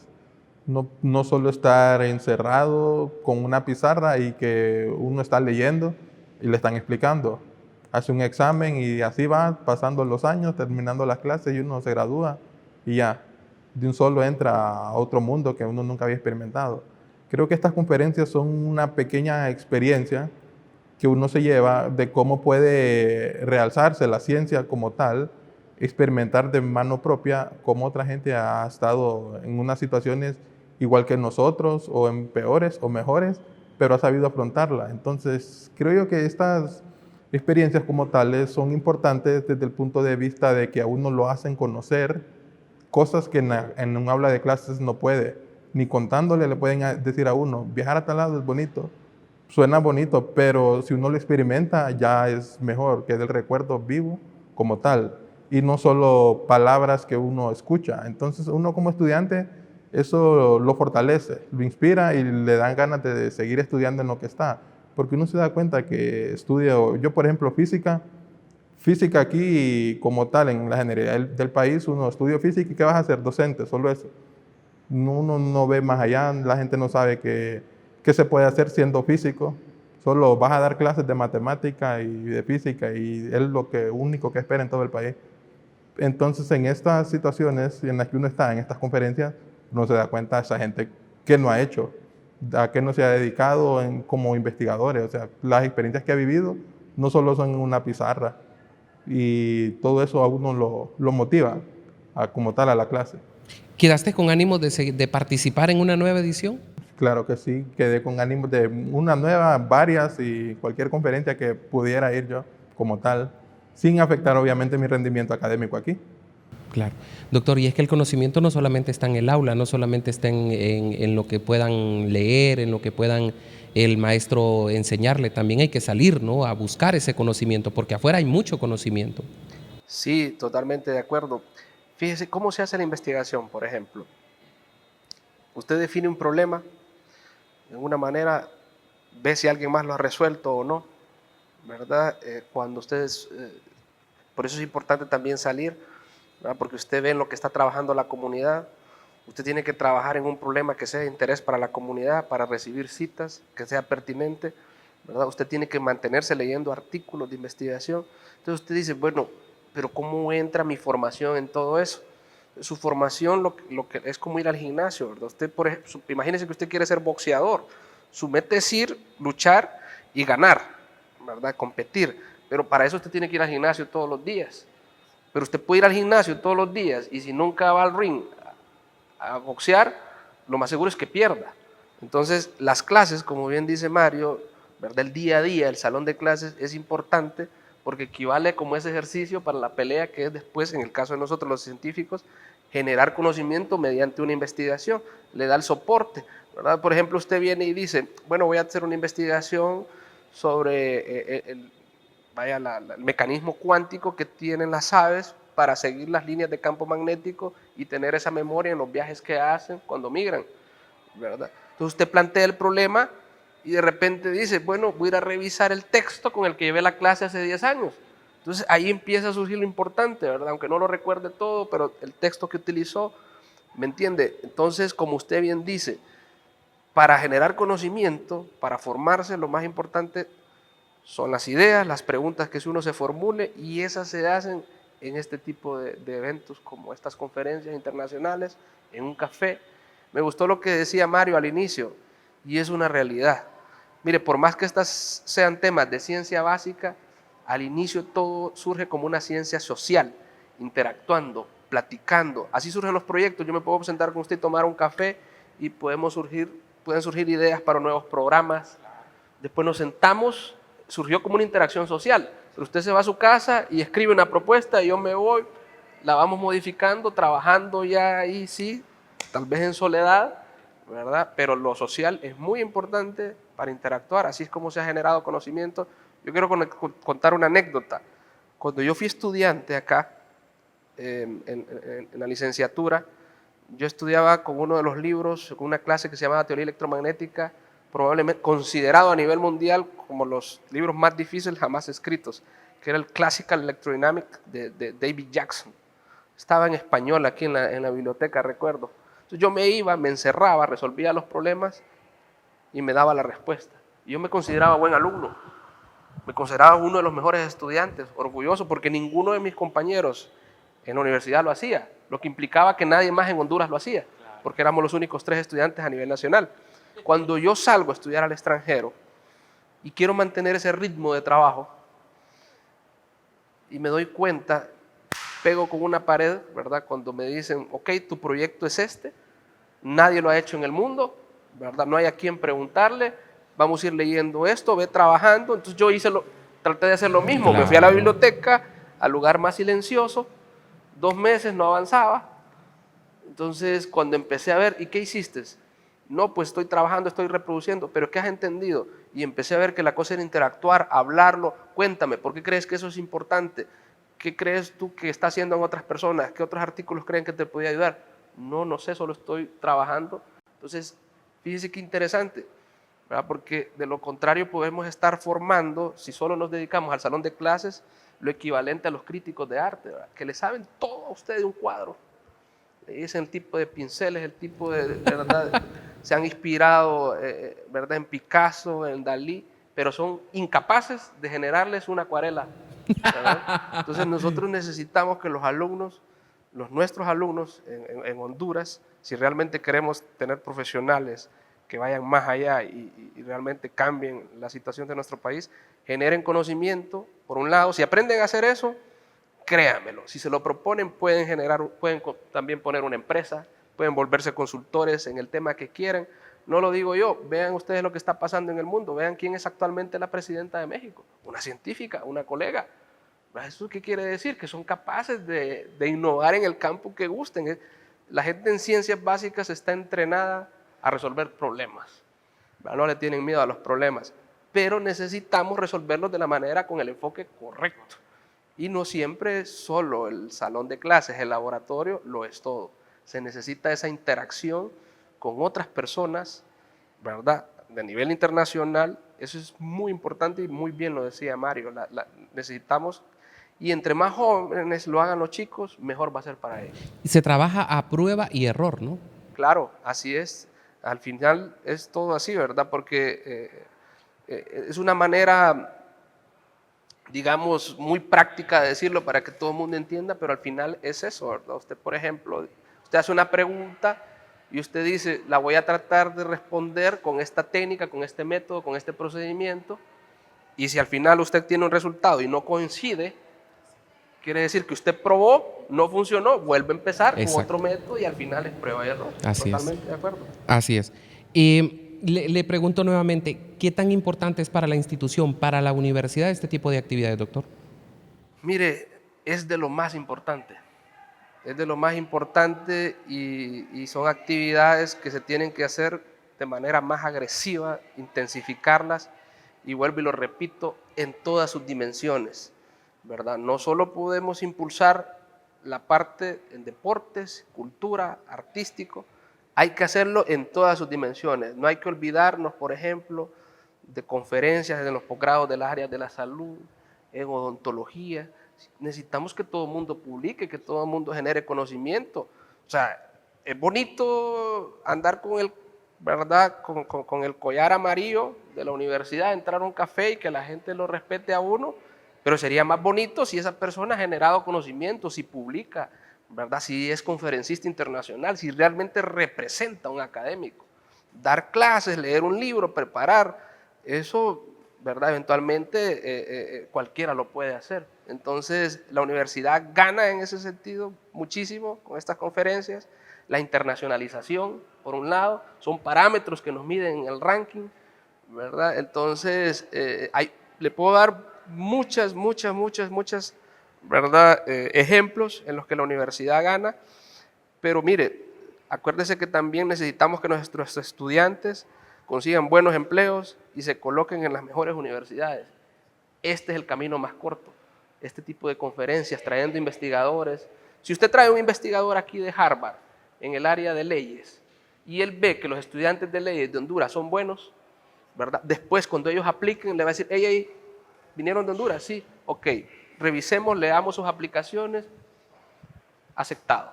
No solo estar encerrado con una pizarra y que uno está leyendo y le están explicando. Hace un examen y así va pasando los años, terminando las clases, y uno se gradúa y ya, de un solo entra a otro mundo que uno nunca había experimentado. Creo que estas conferencias son una pequeña experiencia que uno se lleva de cómo puede realzarse la ciencia como tal, experimentar de mano propia cómo otra gente ha estado en unas situaciones igual que nosotros, o en peores o mejores, pero ha sabido afrontarla. Entonces, creo yo que estas experiencias como tales son importantes desde el punto de vista de que a uno lo hacen conocer cosas que en un aula de clases no puede. Ni contándole le pueden decir a uno: viajar a tal lado es bonito, suena bonito, pero si uno lo experimenta ya es mejor, que del recuerdo vivo como tal, y no solo palabras que uno escucha. Entonces uno como estudiante eso lo fortalece, lo inspira y le dan ganas de seguir estudiando en lo que está, porque uno se da cuenta que estudio, yo por ejemplo física aquí como tal en la generalidad del país, uno estudia física y ¿qué vas a hacer? Docente, solo eso. Uno no ve más allá, la gente no sabe qué se puede hacer siendo físico, solo vas a dar clases de matemática y de física y es lo único que espera en todo el país. Entonces en estas situaciones en las que uno está, en estas conferencias, uno se da cuenta de esa gente que no ha hecho, a qué no se ha dedicado como investigadores. O sea, las experiencias que ha vivido no solo son en una pizarra, y todo eso a uno lo motiva como tal a la clase. ¿Quedaste con ánimo de participar en una nueva edición? Claro que sí, quedé con ánimo de una nueva, varias, y cualquier conferencia que pudiera ir yo como tal, sin afectar obviamente mi rendimiento académico aquí. Claro. Doctor, y es que el conocimiento no solamente está en el aula, no solamente está en lo que puedan leer, en lo que puedan el maestro enseñarle, también hay que salir, ¿no?, a buscar ese conocimiento, porque afuera hay mucho conocimiento. Sí, totalmente de acuerdo. Fíjese cómo se hace la investigación, por ejemplo. Usted define un problema, de alguna manera ve si alguien más lo ha resuelto o no, ¿verdad? Cuando ustedes, por eso es importante también salir, ¿verdad? Porque usted ve en lo que está trabajando la comunidad. Usted tiene que trabajar en un problema que sea de interés para la comunidad, para recibir citas, que sea pertinente, ¿verdad? Usted tiene que mantenerse leyendo artículos de investigación. Entonces usted dice, bueno, pero ¿cómo entra mi formación en todo eso? Su formación lo que es como ir al gimnasio, ¿verdad? Usted, por ejemplo, imagínese que usted quiere ser boxeador. Su meta es ir, luchar y ganar, ¿verdad? Competir. Pero para eso usted tiene que ir al gimnasio todos los días. Pero usted puede ir al gimnasio todos los días y si nunca va al ring a boxear, lo más seguro es que pierda. Entonces, las clases, como bien dice Mario, ¿verdad? El día a día, el salón de clases es importante porque equivale como ese ejercicio para la pelea que es después, en el caso de nosotros los científicos, generar conocimiento mediante una investigación, le da el soporte, ¿verdad? Por ejemplo, usted viene y dice, bueno, voy a hacer una investigación sobre el mecanismo cuántico que tienen las aves para seguir las líneas de campo magnético y tener esa memoria en los viajes que hacen cuando migran, ¿verdad? Entonces usted plantea el problema y de repente dice, bueno, voy a ir a revisar el texto con el que llevé la clase hace 10 años. Entonces ahí empieza a surgir lo importante, ¿verdad? Aunque no lo recuerde todo, pero el texto que utilizó, ¿me entiende? Entonces, como usted bien dice, para generar conocimiento, para formarse, lo más importante son las ideas, las preguntas que uno se formule y esas se hacen en este tipo de eventos como estas conferencias internacionales, en un café. Me gustó lo que decía Mario al inicio y es una realidad. Mire, por más que estas sean temas de ciencia básica, al inicio todo surge como una ciencia social, interactuando, platicando. Así surgen los proyectos. Yo me puedo sentar con usted y tomar un café y pueden surgir ideas para nuevos programas. Después nos sentamos, surgió como una interacción social. Pero usted se va a su casa y escribe una propuesta y yo me voy, la vamos modificando, trabajando ya ahí, sí, tal vez en soledad, ¿verdad? Pero lo social es muy importante para interactuar, así es como se ha generado conocimiento. Yo quiero contar una anécdota. Cuando yo fui estudiante acá, en la licenciatura, yo estudiaba con uno de los libros, con una clase que se llamaba Teoría Electromagnética, probablemente considerado a nivel mundial como los libros más difíciles jamás escritos, que era el Classical Electrodynamics de David Jackson. Estaba en español aquí en la biblioteca, recuerdo. Entonces yo me iba, me encerraba, resolvía los problemas y me daba la respuesta. Y yo me consideraba buen alumno, me consideraba uno de los mejores estudiantes, orgulloso, porque ninguno de mis compañeros en la universidad lo hacía, lo que implicaba que nadie más en Honduras lo hacía, porque éramos los únicos 3 estudiantes a nivel nacional. Cuando yo salgo a estudiar al extranjero y quiero mantener ese ritmo de trabajo y me doy cuenta, pego con una pared, ¿verdad? Cuando me dicen, ok, tu proyecto es este, nadie lo ha hecho en el mundo, ¿verdad? No hay a quien preguntarle, vamos a ir leyendo esto, ve trabajando. Entonces yo traté de hacer lo mismo, Claro. Me fui a la biblioteca, al lugar más silencioso, 2 meses no avanzaba. Entonces cuando empecé a ver, ¿y qué hiciste? No, pues estoy trabajando, estoy reproduciendo, pero ¿qué has entendido? Y empecé a ver que la cosa era interactuar, hablarlo. Cuéntame, ¿por qué crees que eso es importante? ¿Qué crees tú que está haciendo en otras personas? ¿Qué otros artículos creen que te podía ayudar? No sé, solo estoy trabajando. Entonces, fíjese qué interesante, ¿verdad? Porque de lo contrario podemos estar formando, si solo nos dedicamos al salón de clases, lo equivalente a los críticos de arte, ¿verdad? Que le saben todo a usted de un cuadro. Le dicen el tipo de pinceles, el tipo de ¿verdad? Se han inspirado, ¿verdad? En Picasso, en Dalí, pero son incapaces de generarles una acuarela, ¿verdad? Entonces nosotros necesitamos que los alumnos, nuestros alumnos en Honduras, si realmente queremos tener profesionales que vayan más allá y realmente cambien la situación de nuestro país, generen conocimiento, por un lado. Si aprenden a hacer eso, créanmelo, si se lo proponen pueden también poner una empresa, pueden volverse consultores en el tema que quieran. No lo digo yo, vean ustedes lo que está pasando en el mundo, vean quién es actualmente la presidenta de México, una científica, una colega. ¿Eso qué quiere decir? Que son capaces de innovar en el campo que gusten. La gente en ciencias básicas está entrenada a resolver problemas, no le tienen miedo a los problemas, pero necesitamos resolverlos de la manera con el enfoque correcto. Y no siempre solo el salón de clases, el laboratorio, lo es todo. Se necesita esa interacción con otras personas, ¿verdad? De nivel internacional. Eso es muy importante y muy bien lo decía Mario. Necesitamos, y entre más jóvenes lo hagan los chicos, mejor va a ser para ellos. Y se trabaja a prueba y error, ¿no? Claro, así es. Al final es todo así, ¿verdad? Porque Es una manera, digamos, muy práctica de decirlo para que todo el mundo entienda, pero al final es eso, ¿verdad? Usted, por ejemplo, usted hace una pregunta y usted dice, la voy a tratar de responder con esta técnica, con este método, con este procedimiento, y si al final usted tiene un resultado y no coincide, quiere decir que usted probó, no funcionó, vuelve a empezar con Exacto. otro método y al final es prueba y error. Así es. Totalmente de acuerdo. Así es. Le pregunto nuevamente, ¿qué tan importante es para la institución, para la universidad, este tipo de actividades, doctor? Mire, es de lo más importante. Es de lo más importante y son actividades que se tienen que hacer de manera más agresiva, intensificarlas y vuelvo y lo repito, en todas sus dimensiones, ¿verdad? No solo podemos impulsar la parte en deportes, cultura, artístico, hay que hacerlo en todas sus dimensiones. No hay que olvidarnos, por ejemplo, de conferencias en los posgrados de las áreas de la salud, en odontología. Necesitamos que todo el mundo publique, que todo el mundo genere conocimiento. O sea, es bonito andar con el, ¿verdad? Con el collar amarillo de la universidad, entrar a un café y que la gente lo respete a uno, pero sería más bonito si esa persona ha generado conocimiento, si publica, ¿verdad? Si es conferencista internacional, si realmente representa a un académico. Dar clases, leer un libro, preparar, eso, ¿verdad? Eventualmente cualquiera lo puede hacer. Entonces, la universidad gana en ese sentido muchísimo con estas conferencias. La internacionalización, por un lado, son parámetros que nos miden en el ranking, ¿verdad? Entonces, le puedo dar muchas, ¿verdad? Ejemplos en los que la universidad gana, pero mire, acuérdese que también necesitamos que nuestros estudiantes consigan buenos empleos y se coloquen en las mejores universidades. Este es el camino más corto, este tipo de conferencias, trayendo investigadores. Si usted trae un investigador aquí de Harvard, en el área de leyes, y él ve que los estudiantes de leyes de Honduras son buenos, ¿verdad? Después, cuando ellos apliquen, le va a decir, hey, ¿vinieron de Honduras? Sí, ok, revisemos, leamos sus aplicaciones, aceptado.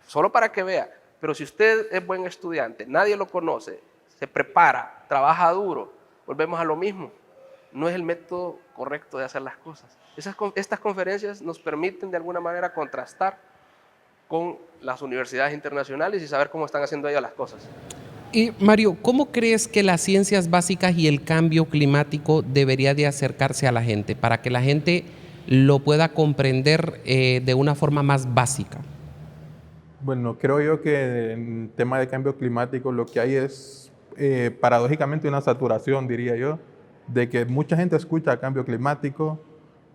Solo para que vea, pero si usted es buen estudiante, nadie lo conoce, se prepara, trabaja duro, volvemos a lo mismo. No es el método correcto de hacer las cosas. Estas conferencias nos permiten de alguna manera contrastar con las universidades internacionales y saber cómo están haciendo ellas las cosas. Y Mario, ¿cómo crees que las ciencias básicas y el cambio climático debería de acercarse a la gente para que la gente lo pueda comprender de una forma más básica? Bueno, creo yo que en tema de cambio climático lo que hay es paradójicamente una saturación, diría yo, de que mucha gente escucha cambio climático,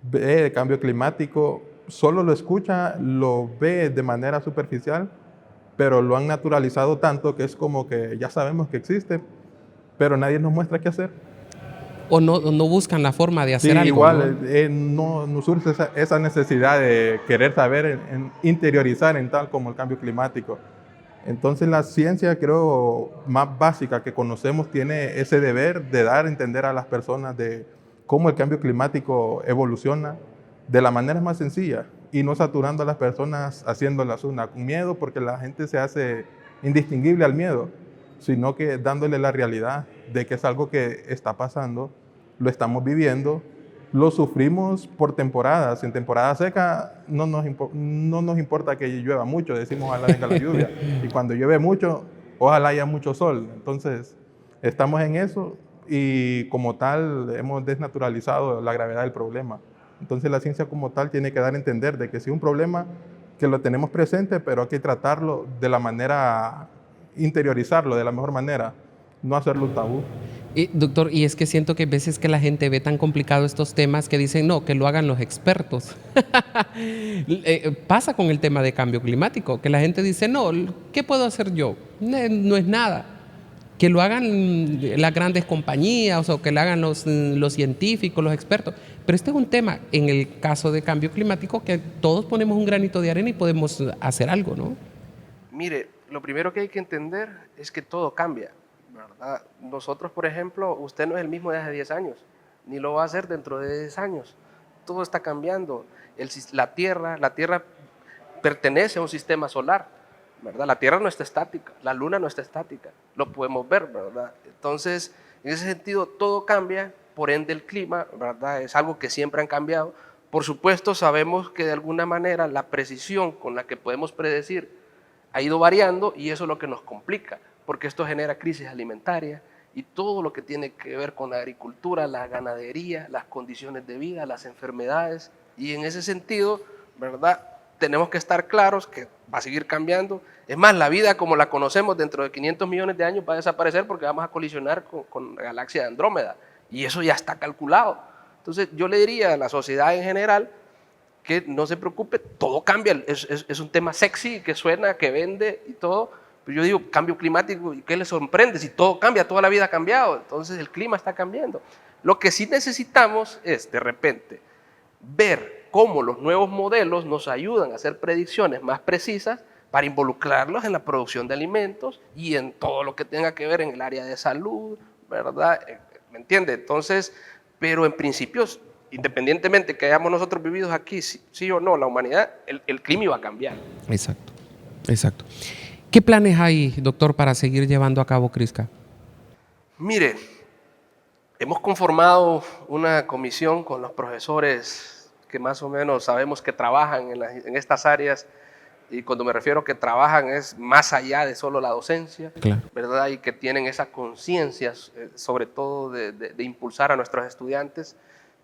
ve cambio climático, solo lo escucha, lo ve de manera superficial, pero lo han naturalizado tanto que es como que ya sabemos que existe, pero nadie nos muestra qué hacer. O no buscan la forma de hacer Sí, algo, igual, ¿no? no surge esa necesidad de querer saber, interiorizar en tal como el cambio climático. Entonces la ciencia, creo, más básica que conocemos tiene ese deber de dar a entender a las personas de cómo el cambio climático evoluciona de la manera más sencilla y no saturando a las personas haciéndolas una con miedo, porque la gente se hace indistinguible al miedo, sino que dándole la realidad de que es algo que está pasando, lo estamos viviendo, lo sufrimos por temporadas. En temporada seca no nos importa que llueva mucho, decimos ojalá venga la lluvia. Y cuando llueve mucho, ojalá haya mucho sol. Entonces, estamos en eso y como tal hemos desnaturalizado la gravedad del problema. Entonces, la ciencia como tal tiene que dar a entender de que si es un problema que lo tenemos presente, pero hay que tratarlo de la manera, interiorizarlo de la mejor manera, no hacerlo un tabú. Doctor, y es que siento que a veces que la gente ve tan complicado estos temas que dicen, no, que lo hagan los expertos. Pasa con el tema de cambio climático, que la gente dice, no, ¿qué puedo hacer yo? No es nada. Que lo hagan las grandes compañías o que lo hagan los científicos, los expertos. Pero este es un tema, en el caso de cambio climático, que todos ponemos un granito de arena y podemos hacer algo, ¿no? Mire, lo primero que hay que entender es que todo cambia, ¿verdad? Nosotros, por ejemplo, usted no es el mismo de hace 10 años, ni lo va a hacer dentro de 10 años. Todo está cambiando. La Tierra pertenece a un sistema solar, ¿verdad? La Tierra no está estática, la Luna no está estática, lo podemos ver, ¿verdad? Entonces, En ese sentido, todo cambia, por ende el clima, ¿verdad? Es algo que siempre han cambiado. Por supuesto, sabemos que de alguna manera la precisión con la que podemos predecir ha ido variando y eso es lo que nos complica, porque esto genera crisis alimentaria y todo lo que tiene que ver con la agricultura, la ganadería, las condiciones de vida, las enfermedades. Y en ese sentido, ¿verdad?, tenemos que estar claros que va a seguir cambiando. Es más, la vida como la conocemos dentro de 500 millones de años va a desaparecer porque vamos a colisionar con la galaxia de Andrómeda y eso ya está calculado. Entonces yo le diría a la sociedad en general que no se preocupe, todo cambia, es un tema sexy, que suena, que vende y todo, pero yo digo cambio climático, ¿y qué le sorprende? Si todo cambia, toda la vida ha cambiado, entonces el clima está cambiando. Lo que sí necesitamos es de repente ver cómo los nuevos modelos nos ayudan a hacer predicciones más precisas para involucrarlos en la producción de alimentos y en todo lo que tenga que ver en el área de salud, ¿verdad? ¿Me entiende? Entonces, pero en principio, independientemente que hayamos nosotros vivido aquí, sí o no, la humanidad, el clima iba a cambiar. Exacto, exacto. ¿Qué planes hay, doctor, para seguir llevando a cabo CRISCA? Mire, hemos conformado una comisión con los profesores que más o menos sabemos que trabajan en estas áreas, y cuando me refiero a que trabajan es más allá de solo la docencia, Claro. ¿verdad? Y que tienen esa conciencia, sobre todo de impulsar a nuestros estudiantes,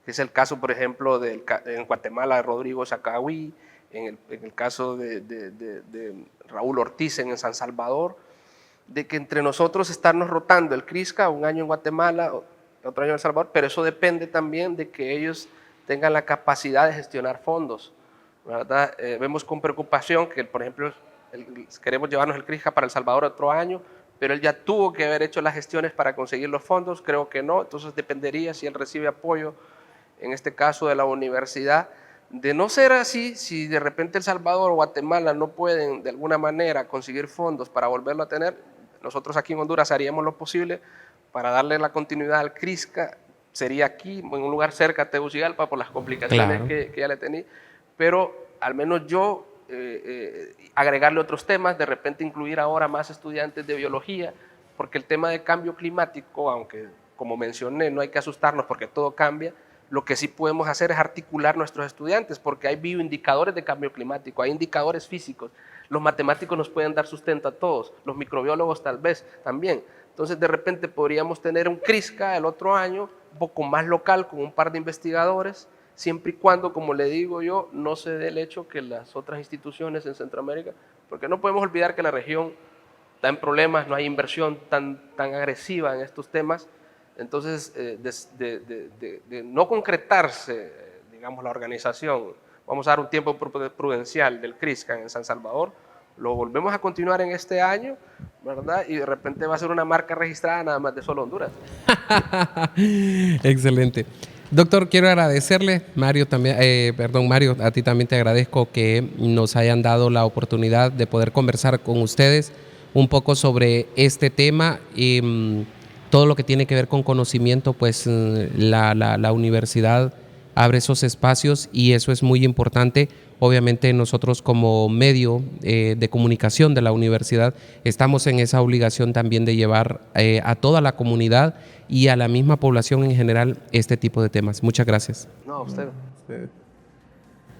que es el caso, por ejemplo, en Guatemala de Rodrigo Zacahuí, en el caso de Raúl Ortiz en San Salvador, de que entre nosotros estarnos rotando el CRISCA, un año en Guatemala, otro año en El Salvador, pero eso depende también de que ellos tengan la capacidad de gestionar fondos, ¿verdad? Vemos con preocupación que, por ejemplo, queremos llevarnos el CRISCA para El Salvador otro año, pero él ya tuvo que haber hecho las gestiones para conseguir los fondos, creo que no, entonces dependería si él recibe apoyo, en este caso de la universidad. De no ser así, si de repente El Salvador o Guatemala no pueden de alguna manera conseguir fondos para volverlo a tener, nosotros aquí en Honduras haríamos lo posible para darle la continuidad al CRISCA. Sería aquí, en un lugar cerca a Tegucigalpa, por las complicaciones Claro. que ya le tenía, pero al menos yo agregarle otros temas, de repente incluir ahora más estudiantes de biología, porque el tema de cambio climático, aunque como mencioné no hay que asustarnos porque todo cambia, lo que sí podemos hacer es articular nuestros estudiantes, porque hay bioindicadores de cambio climático, hay indicadores físicos, los matemáticos nos pueden dar sustento a todos, los microbiólogos tal vez también. Entonces de repente podríamos tener un CRISCA el otro año, un poco más local, con un par de investigadores, siempre y cuando, como le digo yo, no se dé el hecho que las otras instituciones en Centroamérica, porque no podemos olvidar que la región está en problemas, no hay inversión tan agresiva en estos temas. Entonces, de no concretarse, digamos, la organización, vamos a dar un tiempo prudencial del CRISCA en San Salvador, lo volvemos a continuar en este año, ¿verdad? Y de repente va a ser una marca registrada nada más de solo Honduras. Excelente. Doctor, quiero agradecerle, Mario, Mario, a ti también te agradezco que nos hayan dado la oportunidad de poder conversar con ustedes un poco sobre este tema y todo lo que tiene que ver con conocimiento, pues la universidad abre esos espacios y eso es muy importante. Obviamente nosotros como medio de comunicación de la universidad estamos en esa obligación también de llevar a toda la comunidad y a la misma población en general este tipo de temas. Muchas gracias. No, usted.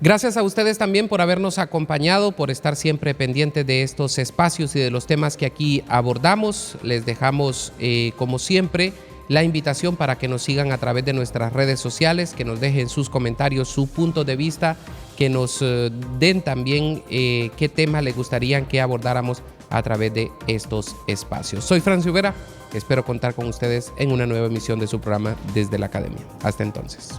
Gracias a ustedes también por habernos acompañado, por estar siempre pendientes de estos espacios y de los temas que aquí abordamos. Les dejamos, como siempre, la invitación para que nos sigan a través de nuestras redes sociales, que nos dejen sus comentarios, su punto de vista, que nos den también qué temas les gustaría que abordáramos a través de estos espacios. Soy Francio Vera, espero contar con ustedes en una nueva emisión de su programa Desde la Academia. Hasta entonces.